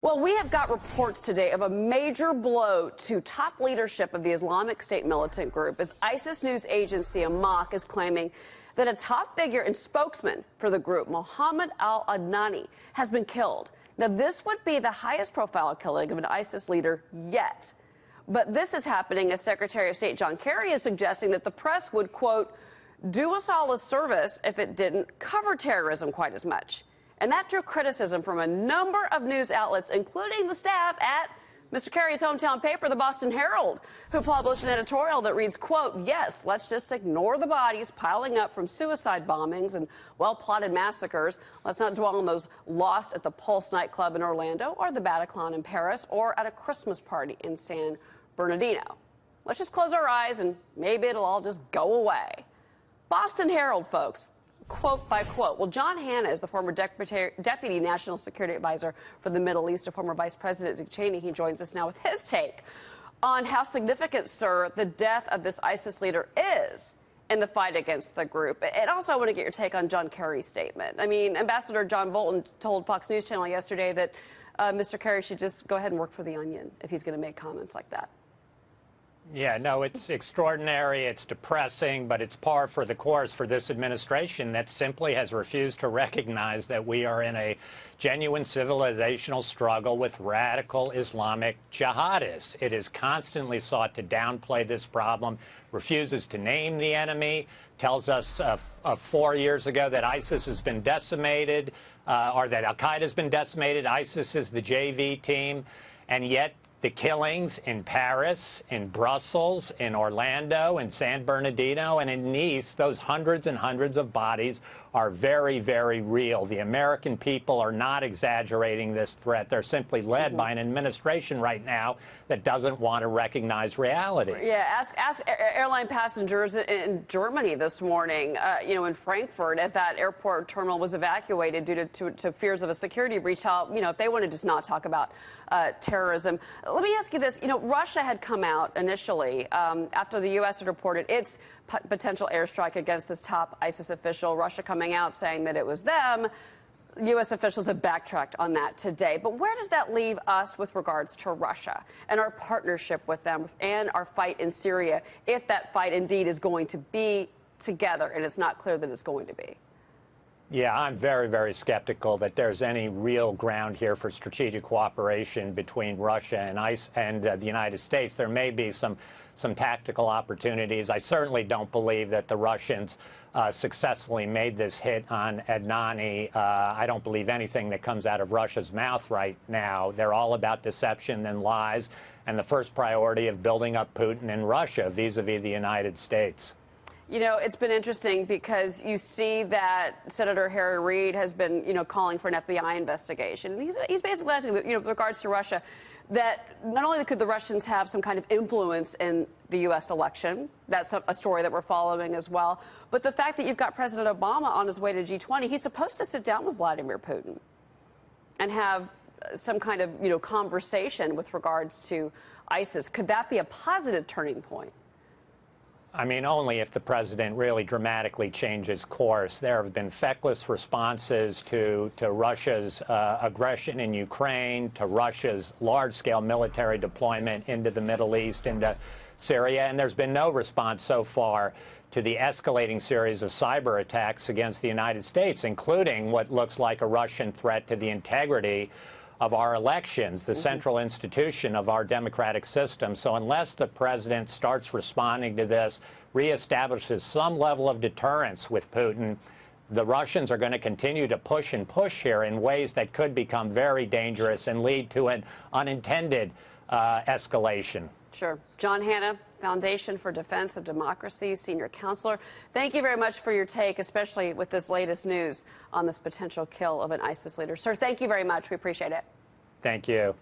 Well, we have got reports today of a major blow to top leadership of the Islamic State militant group as ISIS news agency Amaq is claiming that a top figure and spokesman for the group, Mohammed al-Adnani, has been killed. Now, this would be the highest profile killing of an ISIS leader yet. But this is happening as Secretary of State John Kerry is suggesting that the press would, quote, do us all a service if it didn't cover terrorism quite as much. And that drew criticism from a number of news outlets, including the staff at Mr. Kerry's hometown paper, the Boston Herald, who published an editorial that reads, quote, yes, let's just ignore the bodies piling up from suicide bombings and well-plotted massacres. Let's not dwell on those lost at the Pulse nightclub in Orlando or the Bataclan in Paris or at a Christmas party in San Bernardino. Let's just close our eyes and maybe it'll all just go away. Boston Herald, folks. Quote by quote. Well, John Hanna is the former Deputy National Security Advisor for the Middle East to former Vice President Dick Cheney. He joins us now with his take on how significant, sir, the death of this ISIS leader is in the fight against the group. And also, I want to get your take on John Kerry's statement. I mean, Ambassador John Bolton told Fox News Channel yesterday that Mr. Kerry should just go ahead and work for The Onion if he's going to make comments like that. Yeah, no, it's extraordinary, it's depressing, but it's par for the course for this administration that simply has refused to recognize that we are in a genuine civilizational struggle with radical Islamic jihadists. It has constantly sought to downplay this problem, refuses to name the enemy, tells us 4 years ago that ISIS has been decimated, or that al-Qaeda has been decimated, ISIS is the JV team, and yet the killings in Paris, in Brussels, in Orlando, in San Bernardino, and in Nice, those hundreds and hundreds of bodies are very, very real. The American people are not exaggerating this threat. They're simply led by an administration right now that doesn't want to recognize reality. Yeah, ask airline passengers in Germany this morning, in Frankfurt, as that airport terminal was evacuated due to fears of a security breach, how, if they want to just not talk about terrorism. Let me ask you this. Russia had come out initially after the U.S. had reported its potential airstrike against this top ISIS official. Russia coming out saying that it was them. U.S. officials have backtracked on that today. But where does that leave us with regards to Russia and our partnership with them and our fight in Syria, if that fight indeed is going to be together and it's not clear that it's going to be? Yeah, I'm very, very skeptical that there's any real ground here for strategic cooperation between Russia and the United States. There may be some tactical opportunities. I certainly don't believe that the Russians successfully made this hit on Adnani. I don't believe anything that comes out of Russia's mouth right now. They're all about deception and lies, and the first priority of building up Putin in Russia vis-a-vis the United States. It's been interesting because you see that Senator Harry Reid has been, calling for an FBI investigation. And he's basically asking, with regards to Russia, that not only could the Russians have some kind of influence in the U.S. election, that's a story that we're following as well, but the fact that you've got President Obama on his way to G20, he's supposed to sit down with Vladimir Putin and have some kind of, conversation with regards to ISIS. Could that be a positive turning point? I mean, only if the president really dramatically changes course. There have been feckless responses to Russia's aggression in Ukraine, to Russia's large-scale military deployment into the Middle East, into Syria, and there's been no response so far to the escalating series of cyber attacks against the United States, including what looks like a Russian threat to the integrity of our elections, the central institution of our democratic system. So unless the president starts responding to this, reestablishes some level of deterrence with Putin, the Russians are going to continue to push and push here in ways that could become very dangerous and lead to an unintended escalation. Sure. John Hanna, Foundation for Defense of Democracies, Senior Counselor. Thank you very much for your take, especially with this latest news on this potential kill of an ISIS leader. Sir, thank you very much. We appreciate it. Thank you.